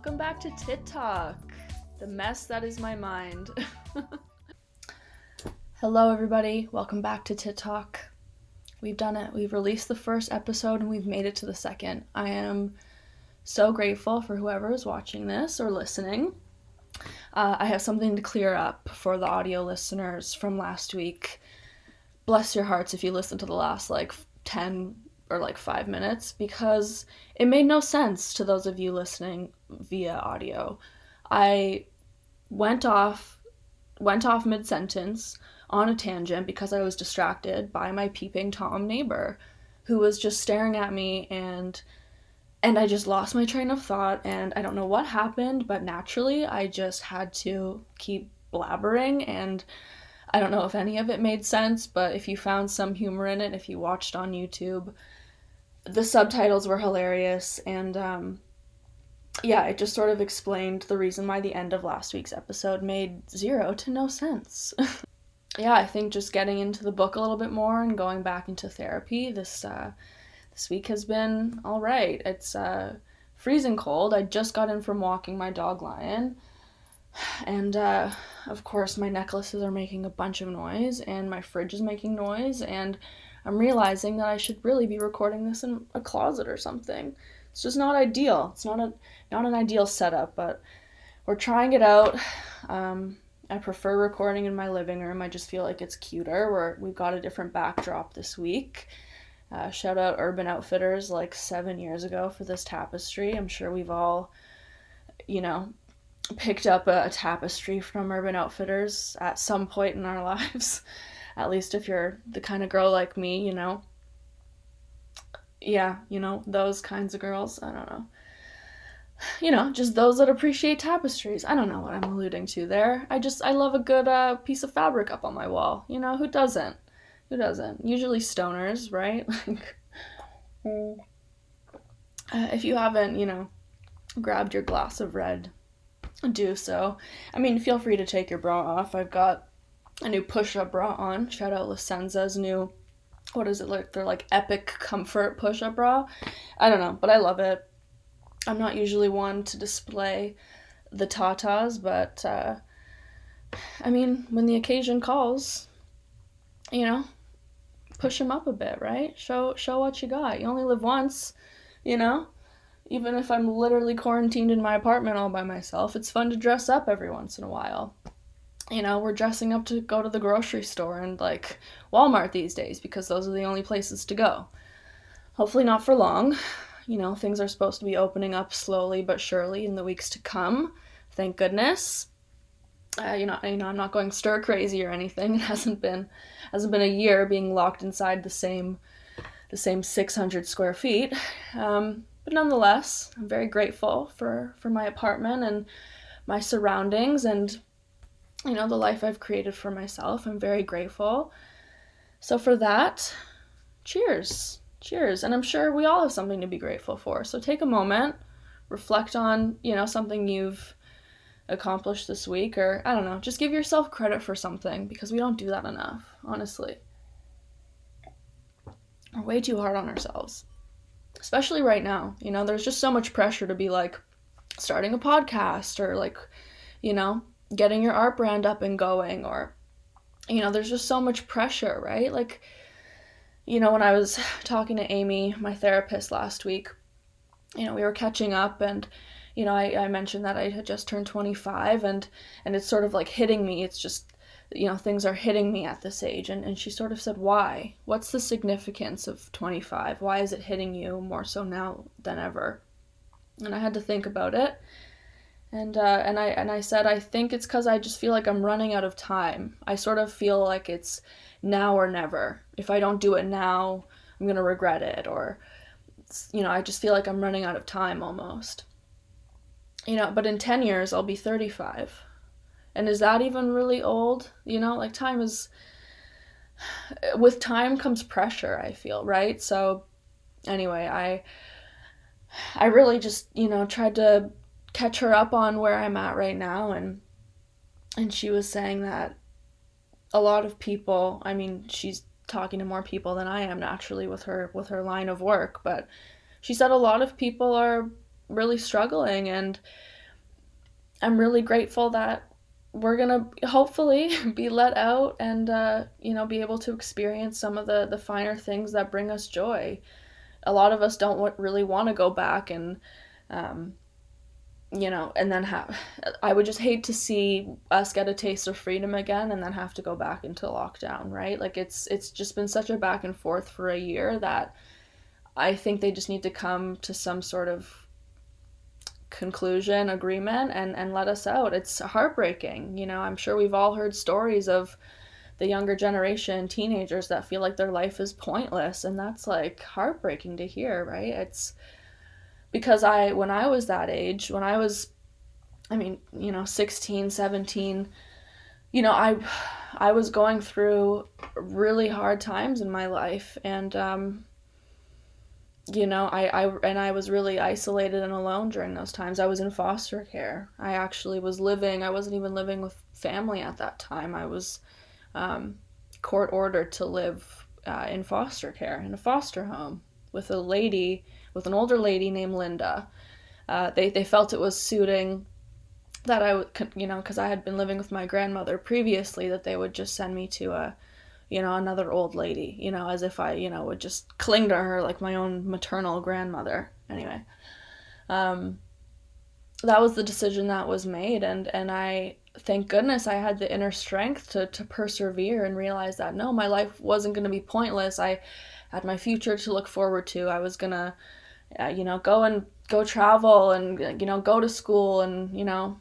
Welcome back to Tittok, the mess that is my mind. Hello everybody, welcome back to Tittok. We've done it. We've released the first episode and we've made it to the second. I am so grateful for whoever is watching this or listening. I have something to clear up for the audio listeners from last week. Bless your hearts if you listened to the last 10 or 5 minutes, because it made no sense to those of you listening via audio. I went off mid-sentence on a tangent because I was distracted by my peeping Tom neighbor who was just staring at me, and I just lost my train of thought, and I don't know what happened, but naturally I just had to keep blabbering, and I don't know if any of it made sense, but if you found some humor in it, if you watched on YouTube, the subtitles were hilarious, and it just sort of explained the reason why the end of last week's episode made zero to no sense. I think just getting into the book a little bit more and going back into therapy this week has been all right. It's freezing cold. I just got in from walking my dog Lion, and of course my necklaces are making a bunch of noise, and my fridge is making noise, and I'm realizing that I should really be recording this in a closet or something. It's just not ideal. It's not an ideal setup, but we're trying it out. I prefer recording in my living room. I just feel like it's cuter. We've got a different backdrop this week. Shout out Urban Outfitters 7 years ago for this tapestry. I'm sure we've all, picked up a tapestry from Urban Outfitters at some point in our lives. At least if you're the kind of girl like me, Yeah, those kinds of girls. I don't know. Just those that appreciate tapestries. I don't know what I'm alluding to there. I love a good piece of fabric up on my wall. Who doesn't? Who doesn't? Usually stoners, right? If you haven't, grabbed your glass of red, do so. I mean, feel free to take your bra off. I've got a new push-up bra on. Shout out Licenza's new, what is it, they're epic comfort push-up bra. I don't know, but I love it. I'm not usually one to display the tatas, but when the occasion calls, push them up a bit, right? Show what you got. You only live once, Even if I'm literally quarantined in my apartment all by myself, it's fun to dress up every once in a while. We're dressing up to go to the grocery store and Walmart these days because those are the only places to go. Hopefully not for long. Things are supposed to be opening up slowly but surely in the weeks to come. Thank goodness. I'm not going stir crazy or anything. It hasn't been a year being locked inside the same 600 square feet. But nonetheless, I'm very grateful for my apartment and my surroundings and the life I've created for myself. I'm very grateful. So for that, cheers. Cheers. And I'm sure we all have something to be grateful for. So take a moment, reflect on, something you've accomplished this week, or I don't know, just give yourself credit for something, because we don't do that enough, honestly. We're way too hard on ourselves. Especially right now. There's just so much pressure to be starting a podcast or getting your art brand up and going, or there's just so much pressure, right? When I was talking to Amy, my therapist, last week, we were catching up, and I mentioned that I had just turned 25, and it's sort of hitting me. It's just things are hitting me at this age, and she sort of said, why? What's the significance of 25? Why is it hitting you more so now than ever? And I had to think about it. And I said, I think it's because I just feel like I'm running out of time. I sort of feel like it's now or never. If I don't do it now, I'm going to regret it. Or, I just feel like I'm running out of time almost. But in 10 years, I'll be 35. And is that even really old? Time is... With time comes pressure, I feel, right? So, anyway, I really just, tried to catch her up on where I'm at right now, and she was saying that a lot of people, she's talking to more people than I am naturally with her line of work, but she said a lot of people are really struggling, and I'm really grateful that we're gonna hopefully be let out and be able to experience some of the finer things that bring us joy. A lot of us don't really want to go back and um, and then have. I would just hate to see us get a taste of freedom again and then have to go back into lockdown, right? Like it's just been such a back and forth for a year that I think they just need to come to some sort of conclusion, agreement, and let us out. It's heartbreaking. I'm sure we've all heard stories of the younger generation, teenagers that feel like their life is pointless, and that's like heartbreaking to hear, right? It's because when I was that age, when I was, 16, 17, I was going through really hard times in my life, and I was really isolated and alone during those times. I was in foster care. I actually was living. I wasn't even living with family at that time. I was court ordered to live in foster care in a foster home with an older lady named Linda. They felt it was suiting that I would, because I had been living with my grandmother previously, that they would just send me to another old lady, as if I, would just cling to her like my own maternal grandmother. Anyway, that was the decision that was made, and I thank goodness I had the inner strength to persevere and realize that no, my life wasn't going to be pointless. I had my future to look forward to. I was gonna, go travel and go to school and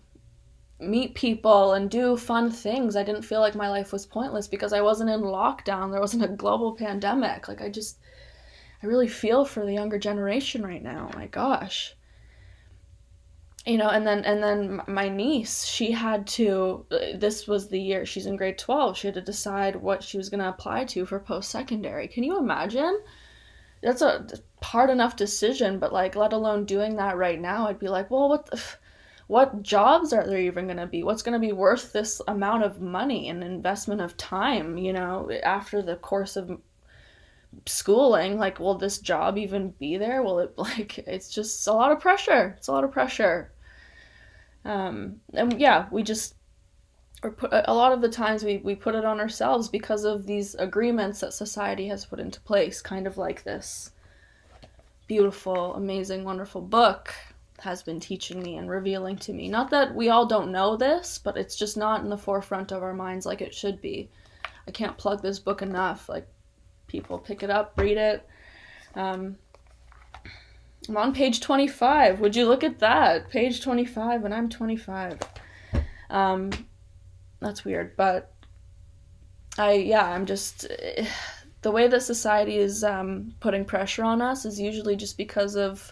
meet people and do fun things. I didn't feel like my life was pointless because I wasn't in lockdown. There wasn't a global pandemic. Like I really feel for the younger generation right now. My gosh. And then my niece, she had to, this was the year, she's in grade 12, she had to decide what she was going to apply to for post-secondary. Can you imagine? That's a hard enough decision, but like, let alone doing that right now, I'd be like, well, what jobs are there even going to be? What's going to be worth this amount of money and investment of time, after the course of schooling? Like, will this job even be there? Will it, like, it's just a lot of pressure. It's a lot of pressure. And yeah, a lot of the times we put it on ourselves because of these agreements that society has put into place, kind of like this beautiful, amazing, wonderful book has been teaching me and revealing to me. Not that we all don't know this, but it's just not in the forefront of our minds like it should be. I can't plug this book enough. Like, people pick it up, read it. I'm on page 25. Would you look at that? Page 25, and I'm 25. That's weird, but I'm just, the way that society is putting pressure on us is usually just because of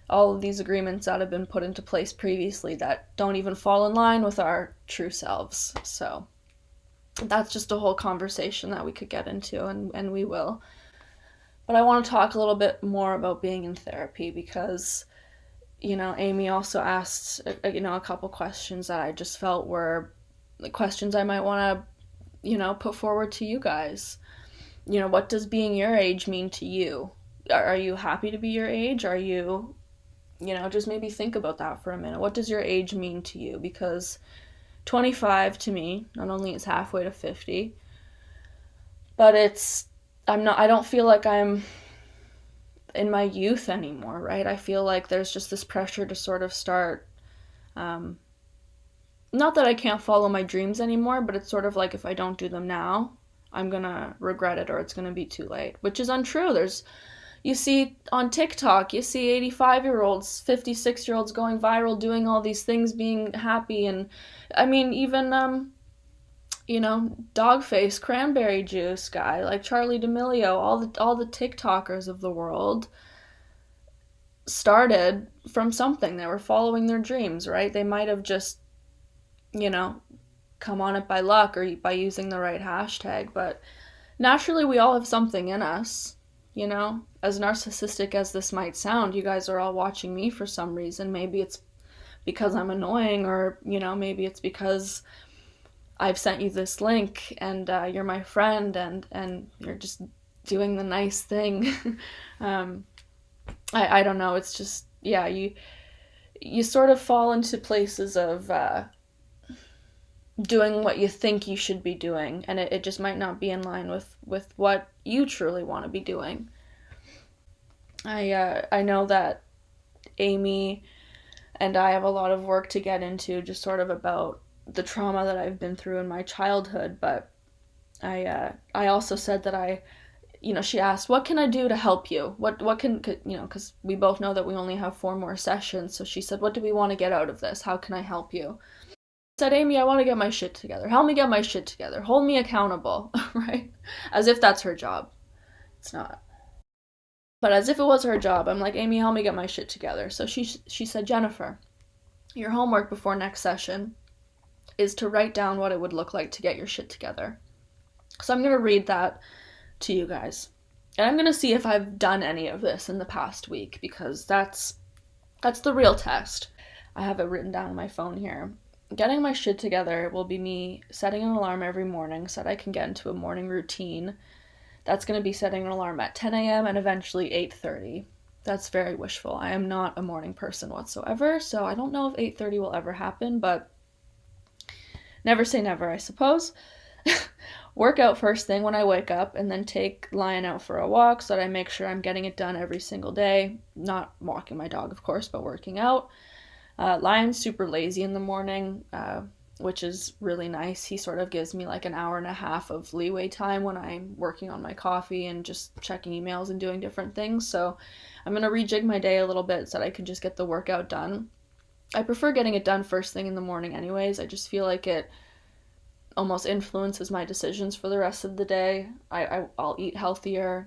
all of these agreements that have been put into place previously that don't even fall in line with our true selves. So that's just a whole conversation that we could get into, and we will. But I want to talk a little bit more about being in therapy because, Amy also asked, a couple questions that I just felt were the questions I might want to, put forward to you guys. What does being your age mean to you? Are you happy to be your age? Are you, just maybe think about that for a minute. What does your age mean to you? Because 25 to me, not only is halfway to 50, but I don't feel like I'm in my youth anymore, right? I feel like there's just this pressure to sort of start, not that I can't follow my dreams anymore, but it's sort of like if I don't do them now, I'm gonna regret it or it's gonna be too late, which is untrue. You see on TikTok, you see 85-year-olds, 56-year-olds going viral, doing all these things, being happy, and I mean, even Dogface, Cranberry Juice guy, like Charlie D'Amelio, all the TikTokers of the world started from something. They were following their dreams, right? They might have just, come on it by luck or by using the right hashtag, but naturally we all have something in us, As narcissistic as this might sound, you guys are all watching me for some reason. Maybe it's because I'm annoying, or, maybe it's because I've sent you this link and you're my friend and you're just doing the nice thing. I don't know. It's just, yeah, you sort of fall into places of doing what you think you should be doing, and it just might not be in line with what you truly want to be doing. I know that Amy and I have a lot of work to get into, just sort of about the trauma that I've been through in my childhood. But I also said that she asked, "What can I do to help you? What can because we both know that we only have 4 more sessions." So she said, "What do we want to get out of this? How can I help you?" I said, "Amy, I want to get my shit together. Help me get my shit together. Hold me accountable," right? As if that's her job. It's not. But as if it was her job, I'm like, "Amy, help me get my shit together." So she said, "Jennifer, your homework before next session is to write down what it would look like to get your shit together." So I'm going to read that to you guys. And I'm going to see if I've done any of this in the past week, because that's the real test. I have it written down on my phone here. Getting my shit together will be me setting an alarm every morning so that I can get into a morning routine. That's going to be setting an alarm at 10 a.m. and eventually 8:30. That's very wishful. I am not a morning person whatsoever, so I don't know if 8:30 will ever happen, but never say never, I suppose. Work out first thing when I wake up, and then take Lion out for a walk so that I make sure I'm getting it done every single day. Not walking my dog, of course, but working out. Lion's super lazy in the morning, which is really nice. He sort of gives me like an hour and a half of leeway time when I'm working on my coffee and just checking emails and doing different things. So I'm going to rejig my day a little bit so that I can just get the workout done. I prefer getting it done first thing in the morning anyways. I just feel like it almost influences my decisions for the rest of the day. I'll eat healthier,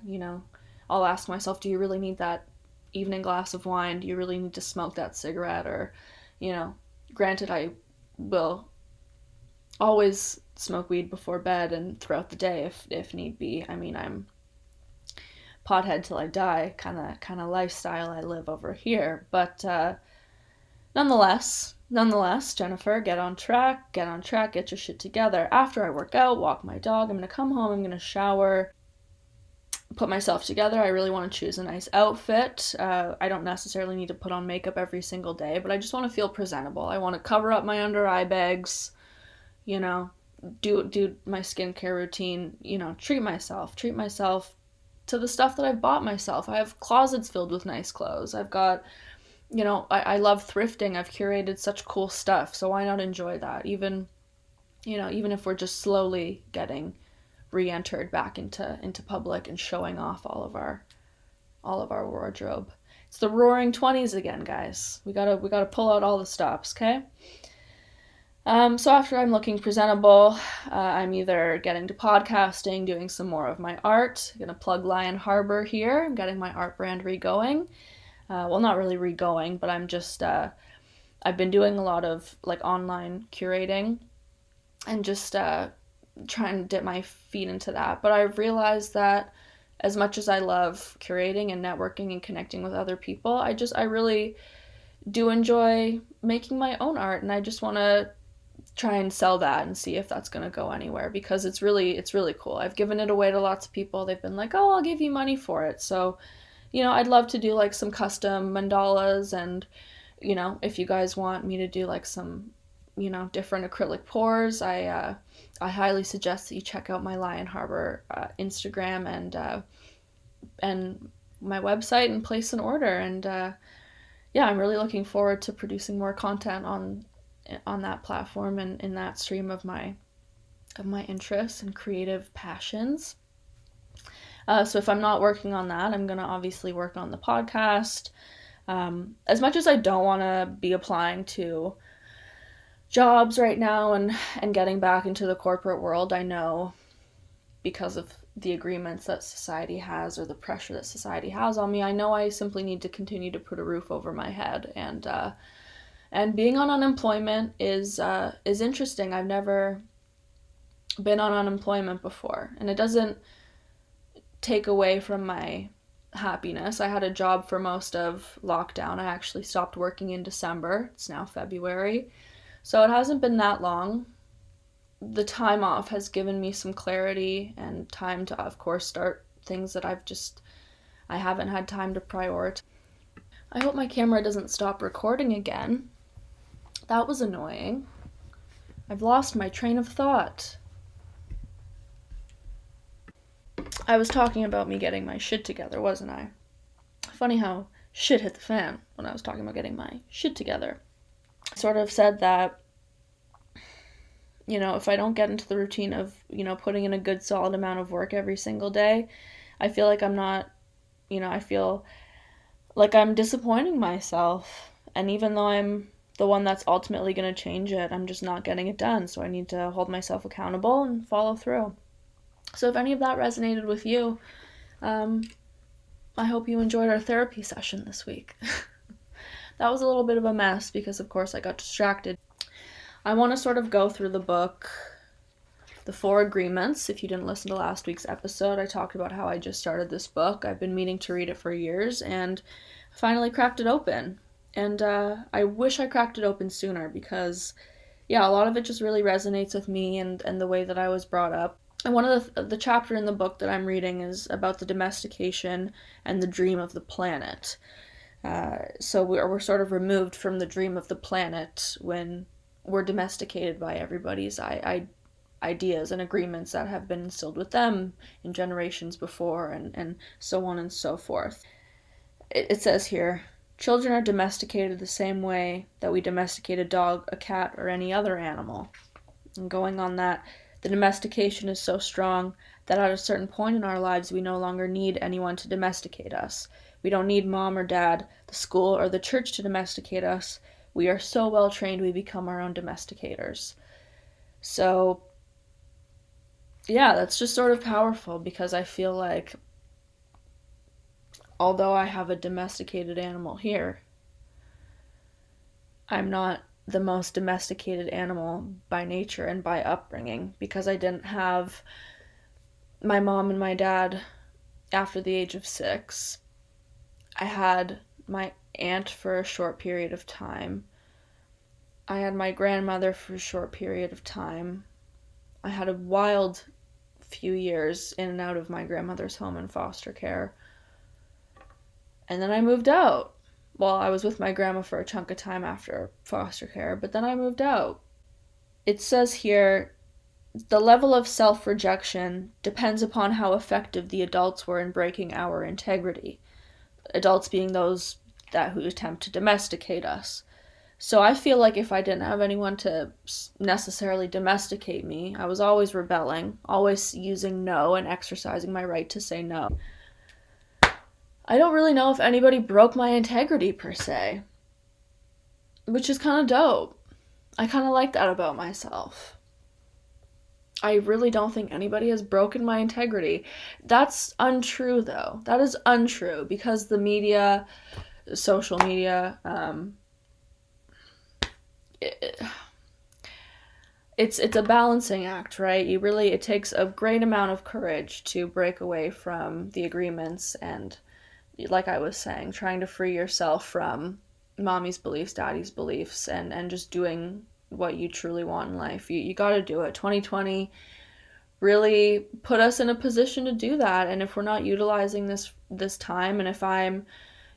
I'll ask myself, do you really need that evening glass of wine? Do you really need to smoke that cigarette? Or, granted, I will always smoke weed before bed and throughout the day if need be. I mean, I'm pothead till I die kind of lifestyle I live over here. But nonetheless, Jennifer, get on track, get your shit together. After I work out, walk my dog, I'm going to come home, I'm going to shower, put myself together. I really want to choose a nice outfit. I don't necessarily need to put on makeup every single day, but I just want to feel presentable. I want to cover up my under eye bags, do my skincare routine, treat myself to the stuff that I've bought myself. I have closets filled with nice clothes. I've got, I love thrifting. I've curated such cool stuff, so why not enjoy that? Even if we're just slowly getting re-entered back into public and showing off all of our wardrobe. It's the roaring 20s again, guys. We gotta pull out all the stops, okay? So after I'm looking presentable, I'm either getting to podcasting, doing some more of my art. I'm gonna plug Lion Harbor here. I'm getting my art brand re-going. Well, not really re-going, but I'm just I've been doing a lot of like online curating and just trying to dip my feet into that. But I've realized that as much as I love curating and networking and connecting with other people, I really do enjoy making my own art, and I just want to try and sell that and see if that's going to go anywhere, because it's really cool. I've given it away to lots of people. They've been like, "Oh, I'll give you money for it." So, I'd love to do like some custom mandalas, and if you guys want me to do like some different acrylic pours, I highly suggest that you check out my Lion Harbor Instagram and my website and place an order. And yeah, I'm really looking forward to producing more content on that platform and in that stream of my interests and creative passions. So if I'm not working on that, I'm gonna obviously work on the podcast. As much as I don't want to be applying to jobs right now and getting back into the corporate world, I know because of the agreements that society has, or the pressure that society has on me, I know I simply need to continue to put a roof over my head. And being on unemployment is interesting. I've never been on unemployment before, and it doesn't take away from my happiness. I had a job for most of lockdown. I actually stopped working in December. It's now February. So it hasn't been that long. The time off has given me some clarity and time to, of course, start things that I haven't had time to prioritize. I hope my camera doesn't stop recording again. That was annoying. I've lost my train of thought. I was talking about me getting my shit together, wasn't I? Funny how shit hit the fan when I was talking about getting my shit together. I sort of said that, if I don't get into the routine of, putting in a good solid amount of work every single day, I feel like I'm not, I feel like I'm disappointing myself. And even though I'm the one that's ultimately going to change it, I'm just not getting it done. So I need to hold myself accountable and follow through. So if any of that resonated with you, I hope you enjoyed our therapy session this week. That was a little bit of a mess because, of course, I got distracted. I want to sort of go through the book, The Four Agreements. If you didn't listen to last week's episode, I talked about how I just started this book. I've been meaning to read it for years and finally cracked it open. And I wish I cracked it open sooner because, a lot of it just really resonates with me and the way that I was brought up. And one of the chapter in the book that I'm reading is about the domestication and the dream of the planet. So we're sort of removed from the dream of the planet when we're domesticated by everybody's ideas and agreements that have been instilled with them in generations before, and so on and so forth. It says here, children are domesticated the same way that we domesticate a dog, a cat, or any other animal. And going on that, the domestication is so strong that at a certain point in our lives we no longer need anyone to domesticate us. We don't need mom or dad, the school, or the church to domesticate us. We are so well trained we become our own domesticators. So, that's just sort of powerful because I feel like although I have a domesticated animal here, I'm not the most domesticated animal by nature and by upbringing because I didn't have my mom and my dad after the age of 6. I had my aunt for a short period of time. I had my grandmother for a short period of time. I had a wild few years in and out of my grandmother's home in foster care. And then I moved out. Well, I was with my grandma for a chunk of time after foster care, but then I moved out. It says here, the level of self-rejection depends upon how effective the adults were in breaking our integrity. Adults being those who attempt to domesticate us. So I feel like if I didn't have anyone to necessarily domesticate me, I was always rebelling, always using no and exercising my right to say no. I don't really know if anybody broke my integrity per se, which is kind of dope. I kind of like that about myself. I really don't think anybody has broken my integrity. That's untrue, though. That is untrue because the media, social media, it's a balancing act, right? It takes a great amount of courage to break away from the agreements and, like I was saying, trying to free yourself from mommy's beliefs, daddy's beliefs, and just doing what you truly want in life. You got to do it. 2020 really put us in a position to do that, and if we're not utilizing this time, and if I'm,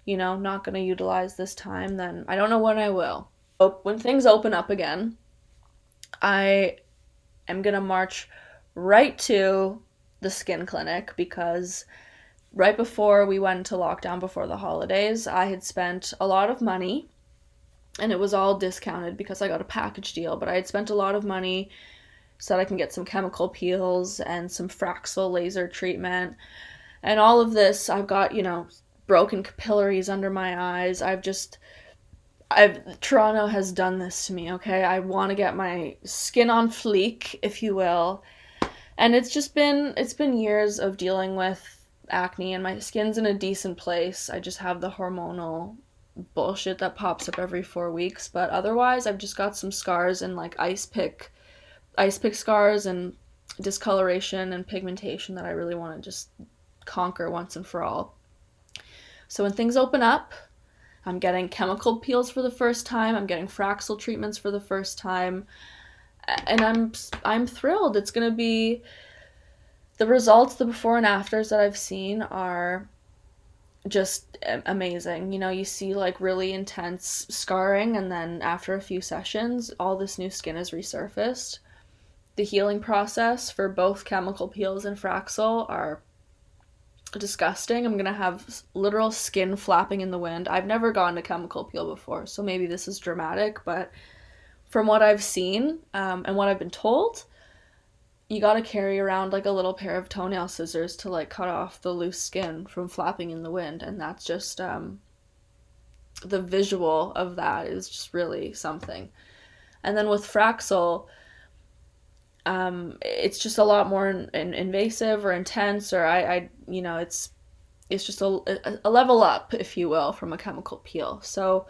not going to utilize this time, then I don't know when I will. So when things open up again, I am going to march right to the skin clinic because right before we went into lockdown before the holidays, I had spent a lot of money, and it was all discounted because I got a package deal, but I had spent a lot of money so that I can get some chemical peels and some Fraxel laser treatment. And all of this, I've got, broken capillaries under my eyes. Toronto has done this to me, okay? I want to get my skin on fleek, if you will. And it's been years of dealing with acne, and my skin's in a decent place. I just have the hormonal bullshit that pops up every 4 weeks, but otherwise I've just got some scars and like ice pick scars and discoloration and pigmentation that I really want to just conquer once and for all. So when things open up, I'm getting chemical peels for the first time, I'm getting Fraxel treatments for the first time, and I'm thrilled. It's going to be the results, the before and afters that I've seen are just amazing. You know, you see like really intense scarring, and then after a few sessions, all this new skin is resurfaced. The healing process for both chemical peels and Fraxel are disgusting. I'm gonna have literal skin flapping in the wind. I've never gone to chemical peel before, so maybe this is dramatic, but from what I've seen and what I've been told, you gotta carry around like a little pair of toenail scissors to like cut off the loose skin from flapping in the wind, and that's just the visual of that is just really something. And then with Fraxel, it's just a lot more invasive or intense, or it's just a level up, if you will, from a chemical peel. So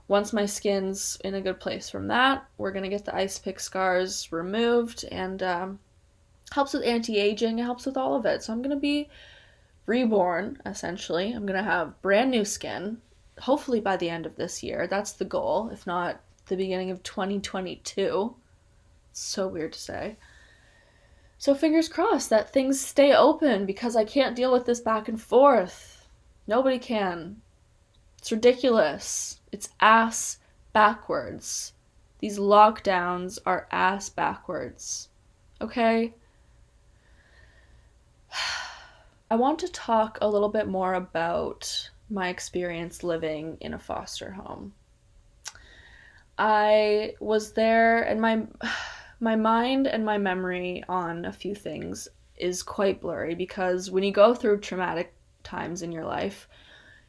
once my skin's in a good place from that, we're gonna get the ice pick scars removed, and helps with anti-aging. It helps with all of it. So I'm gonna be reborn, essentially. I'm gonna have brand new skin, hopefully by the end of this year. That's the goal, if not the beginning of 2022. So weird to say. So fingers crossed that things stay open, because I can't deal with this back and forth. Nobody can. It's ridiculous. It's ass backwards. These lockdowns are ass backwards. Okay? I want to talk a little bit more about my experience living in a foster home. I was there, and my mind and my memory on a few things is quite blurry, because when you go through traumatic times in your life,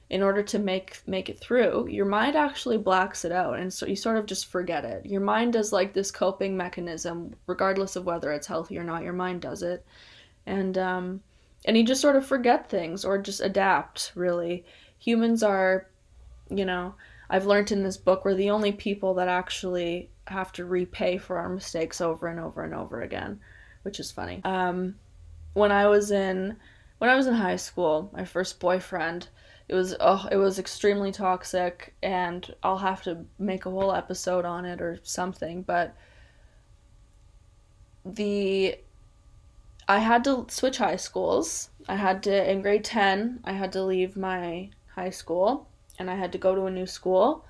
in order to make it through, your mind actually blacks it out, and so you sort of just forget it. Your mind does like this coping mechanism, regardless of whether it's healthy or not. Your mind does it, and you just sort of forget things or just adapt. Really, humans are, I've learned in this book, we're the only people that actually have to repay for our mistakes over and over and over again, which is funny. When I was in high school, my first boyfriend, it was extremely toxic, and I'll have to make a whole episode on it or something, but I had to switch high schools. In grade 10, I had to leave my high school, and I had to go to a new school.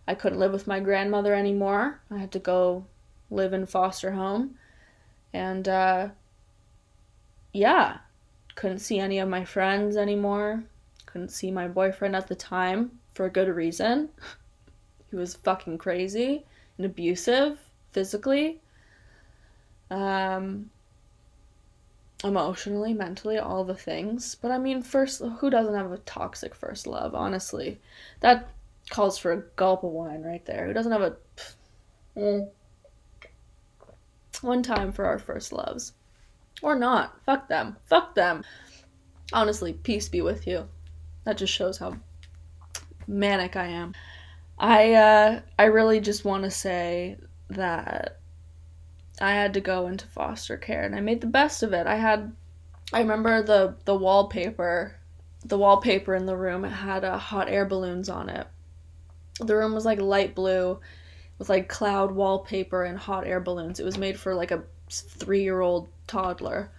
I couldn't live with my grandmother anymore. I had to go live in foster home. And, yeah, couldn't see any of my friends anymore. Couldn't see my boyfriend at the time, for a good reason. He was fucking crazy and abusive, physically, emotionally, mentally, all the things. But I mean, who doesn't have a toxic first love, honestly? That calls for a gulp of wine right there. Who doesn't have one time for our first loves? Or not. Fuck them. Fuck them. Honestly, peace be with you. That just shows how manic I am. I really just want to say that I had to go into foster care, and I made the best of it. I remember the wallpaper in the room. It had hot air balloons on it. The room was like light blue with like cloud wallpaper and hot air balloons. It was made for like a 3-year-old toddler.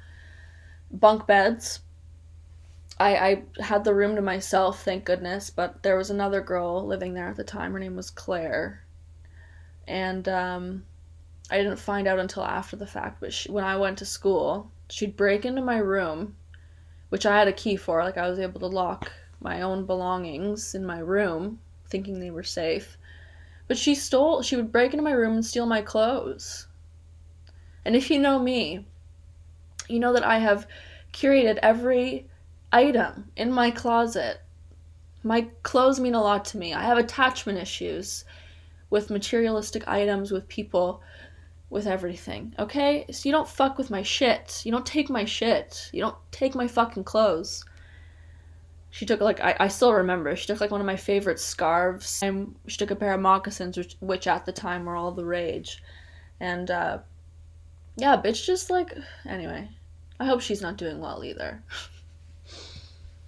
Bunk beds. I had the room to myself, thank goodness, but there was another girl living there at the time. Her name was Claire. And I didn't find out until after the fact, but when I went to school, she'd break into my room, which I had a key for. Like, I was able to lock my own belongings in my room, thinking they were safe. But she would break into my room and steal my clothes. And if you know me, you know that I have curated every item in my closet. My clothes mean a lot to me. I have attachment issues with materialistic items, with people, with everything, okay? So you don't fuck with my shit. You don't take my shit. You don't take my fucking clothes. She took, like, I still remember, she took, like, one of my favorite scarves, and she took a pair of moccasins, which at the time were all the rage. And, yeah, bitch just, like, anyway. I hope she's not doing well either.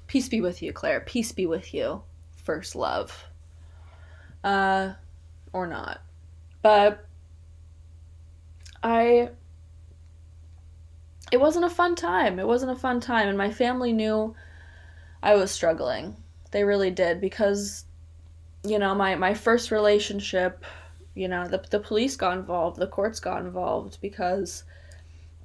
Peace be with you, Claire. Peace be with you. First love. Or not. But it wasn't a fun time. It wasn't a fun time, and my family knew I was struggling. They really did, because, my first relationship, the police got involved, the courts got involved, because,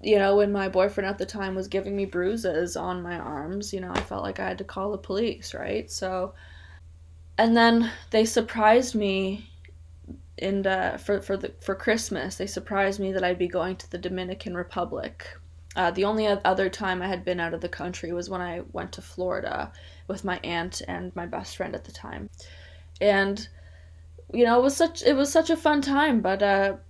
when my boyfriend at the time was giving me bruises on my arms, I felt like I had to call the police, right? So, and then they surprised me for Christmas. They surprised me that I'd be going to the Dominican Republic. The only other time I had been out of the country was when I went to Florida with my aunt and my best friend at the time. And it was such a fun time, but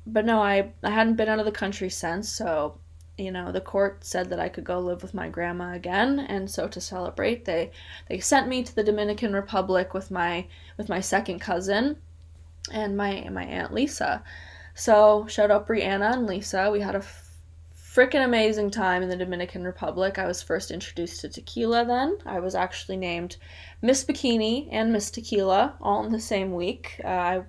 no, I hadn't been out of the country since. So, the court said that I could go live with my grandma again, and so to celebrate, they sent me to the Dominican Republic with my second cousin and my aunt Lisa. So shout out Brianna and Lisa. We had a freaking amazing time in the Dominican Republic. I was first introduced to tequila then. I was actually named Miss Bikini and Miss Tequila all in the same week. I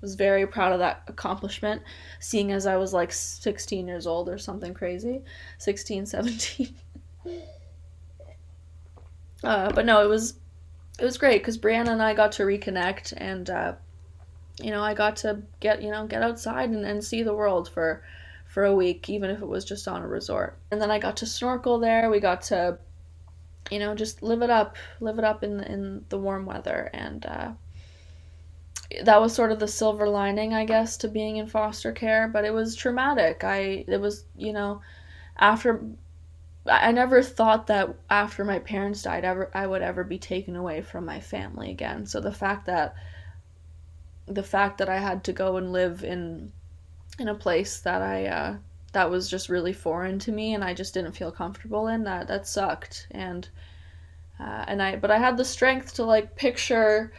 was very proud of that accomplishment, seeing as I was like 16 years old or something crazy. 16, 17. But no, it was great because Brianna and I got to reconnect, and I got to get outside and see the world for a week, even if it was just on a resort. And then I got to snorkel there. We got to, just live it up in the warm weather, and that was sort of the silver lining, I guess, to being in foster care. But it was traumatic. It was, after. I never thought that after my parents died, I would ever be taken away from my family again. So the fact that I had to go and live in a place that was just really foreign to me, and I just didn't feel comfortable in, that sucked. But I had the strength to like picture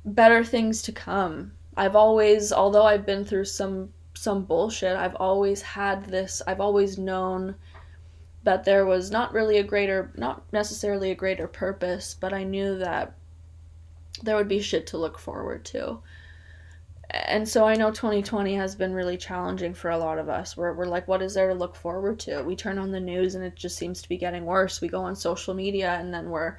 better things to come. Although I've been through some bullshit, I've always known that there was not necessarily a greater purpose, but I knew that there would be shit to look forward to. And so I know 2020 has been really challenging for a lot of us. We're like, what is there to look forward to? We turn on the news and it just seems to be getting worse. We go on social media and then we're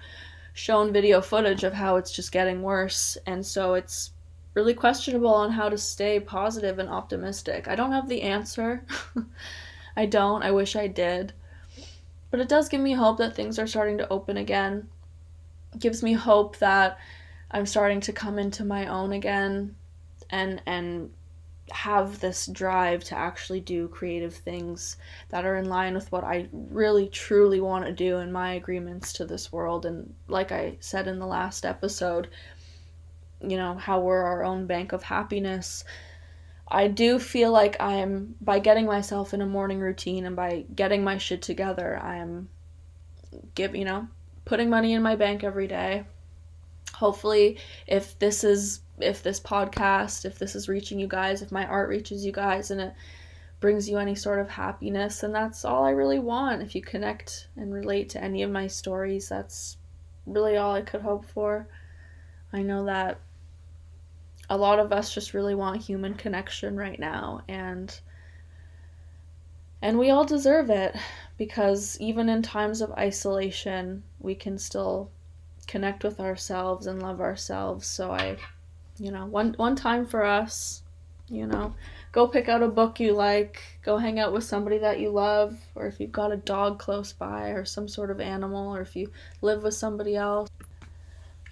shown video footage of how it's just getting worse. And so it's really questionable on how to stay positive and optimistic. I don't have the answer. I don't. I wish I did. But it does give me hope that things are starting to open again. It gives me hope that I'm starting to come into my own again, and have this drive to actually do creative things that are in line with what I really truly want to do in my agreements to this world. And like I said in the last episode, how we're our own bank of happiness. I do feel like by getting myself in a morning routine and by getting my shit together, I'm putting money in my bank every day. Hopefully, if this podcast, if this is reaching you guys, if my art reaches you guys and it brings you any sort of happiness, then that's all I really want. If you connect and relate to any of my stories, that's really all I could hope for. I know that a lot of us just really want human connection right now, and we all deserve it, because even in times of isolation, we can still connect with ourselves and love ourselves. So one time for us, go pick out a book you like, go hang out with somebody that you love, or if you've got a dog close by or some sort of animal, or if you live with somebody else.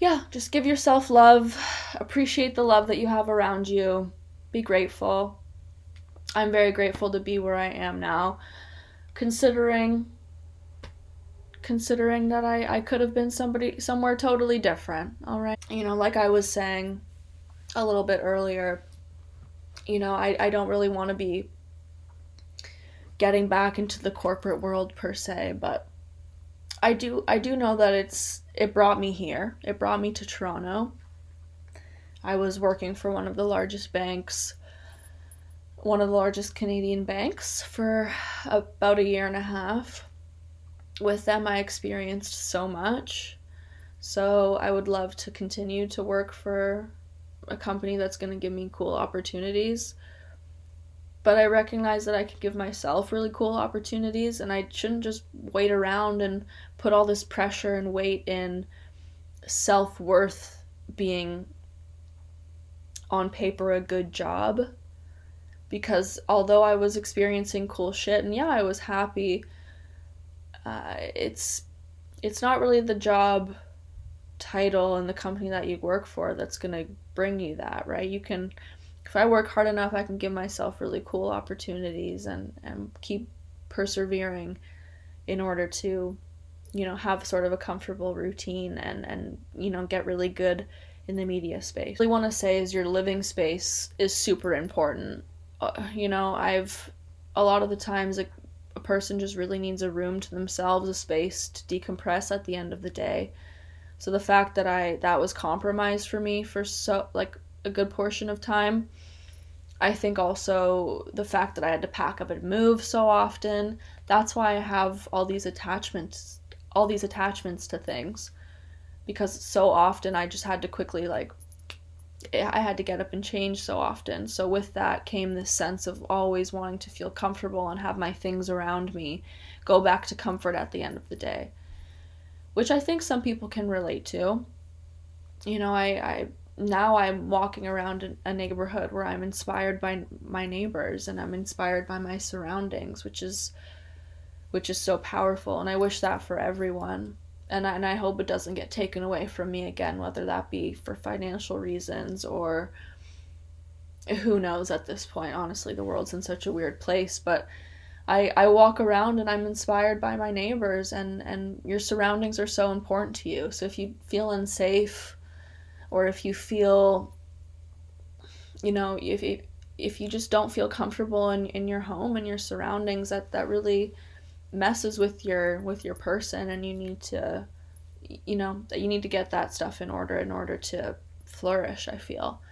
Yeah, just give yourself love, appreciate the love that you have around you, be grateful. I'm very grateful to be where I am now, considering that I could have been somewhere totally different, all right? Like I was saying a little bit earlier, I don't really want to be getting back into the corporate world per se, but I do know that it brought me here. It brought me to Toronto. I was working for one of the largest Canadian banks for about a year and a half. With them, I experienced so much. So I would love to continue to work for a company that's going to give me cool opportunities. But I recognize that I can give myself really cool opportunities, and I shouldn't just wait around and put all this pressure and weight in self-worth being on paper a good job, because although I was experiencing cool shit and yeah, I was happy, it's not really the job title and the company that you work for that's going to bring you that, right? You can, if I work hard enough, I can give myself really cool opportunities and keep persevering in order to, have sort of a comfortable routine and get really good in the media space. What I want to say is your living space is super important. I've, a lot of the times, a person just really needs a room to themselves, a space to decompress at the end of the day. So the fact that that was compromised for me for a good portion of time. I think also the fact that I had to pack up and move so often, that's why I have all these attachments to things, because so often I just had to quickly, I had to get up and change so often. So with that came this sense of always wanting to feel comfortable and have my things around me, go back to comfort at the end of the day, which I think some people can relate to. Now I'm walking around a neighborhood where I'm inspired by my neighbors and I'm inspired by my surroundings, which is so powerful, and I wish that for everyone. And I hope it doesn't get taken away from me again, whether that be for financial reasons or who knows at this point. Honestly, the world's in such a weird place, but I walk around and I'm inspired by my neighbors, and your surroundings are so important to you. So if you feel unsafe, or if you feel, if you just don't feel comfortable in your home and your surroundings, that really messes with your person, and you need to get that stuff in order to flourish. I feel,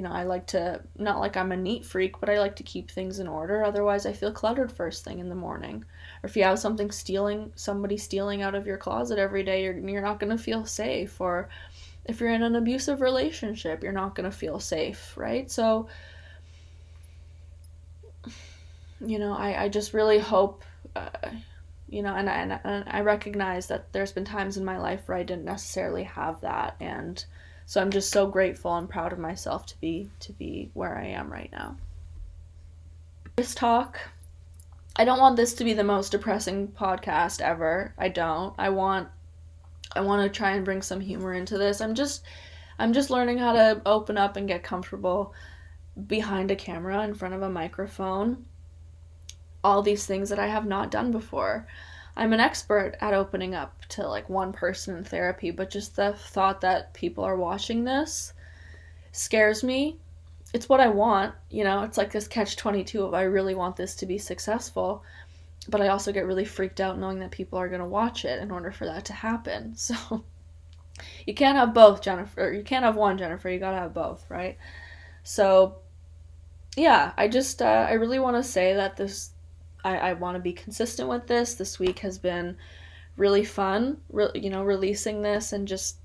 I like to, not like I'm a neat freak, but I like to keep things in order. Otherwise I feel cluttered first thing in the morning. Or if you have somebody stealing out of your closet every day, you're not going to feel safe. Or if you're in an abusive relationship, you're not going to feel safe, right? So I just really hope, and I recognize that there's been times in my life where I didn't necessarily have that, and so I'm just so grateful and proud of myself to be where I am right now. This talk, I don't want this to be the most depressing podcast ever. I don't. I want to try and bring some humor into this. I'm just learning how to open up and get comfortable behind a camera, in front of a microphone. All these things that I have not done before. I'm an expert at opening up to one person in therapy, but just the thought that people are watching this scares me. It's what I want, it's like this catch-22 of I really want this to be successful, but I also get really freaked out knowing that people are going to watch it in order for that to happen. So you can't have both, Jennifer. You can't have one, Jennifer. You gotta have both, right? So yeah, I really want to say that I want to be consistent with this. This week has been really fun, releasing this, and just,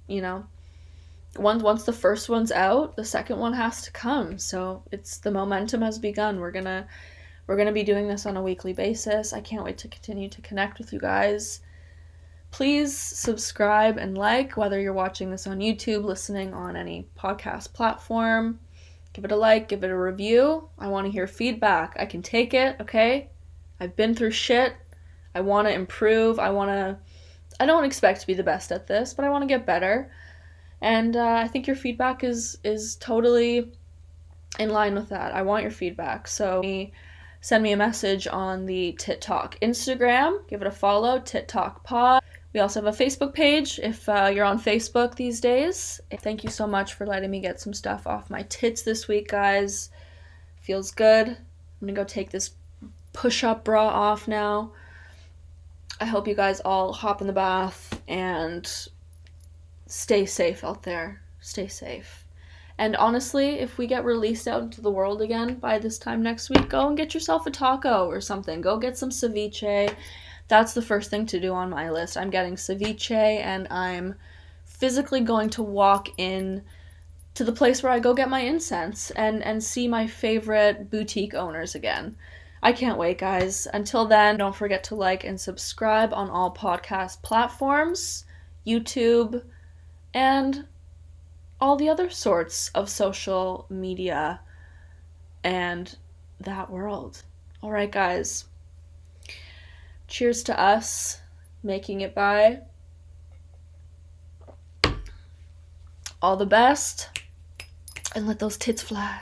once the first one's out, the second one has to come. So the momentum has begun. We're gonna be doing this on a weekly basis. I can't wait to continue to connect with you guys. Please subscribe and whether you're watching this on YouTube, listening on any podcast platform. Give it a like, give it a review. I want to hear feedback. I can take it, okay? I've been through shit. I want to improve. I don't expect to be the best at this, but I want to get better. And I think your feedback is totally in line with that. I want your feedback. So send me a message on the Tittok Instagram. Give it a follow, Tittok Pod. We also have a Facebook page if you're on Facebook these days. Thank you so much for letting me get some stuff off my tits this week, guys. Feels good. I'm gonna go take this push-up bra off now. I hope you guys all hop in the bath and stay safe out there. Stay safe. And honestly, if we get released out into the world again by this time next week, go and get yourself a taco or something. Go get some ceviche. That's the first thing to do on my list. I'm getting ceviche, and I'm physically going to walk in to the place where I go get my incense and see my favorite boutique owners again. I can't wait, guys. Until then, don't forget to like and subscribe on all podcast platforms, YouTube, and all the other sorts of social media and that world. All right, guys. Cheers to us making it by. All the best, and let those tits fly.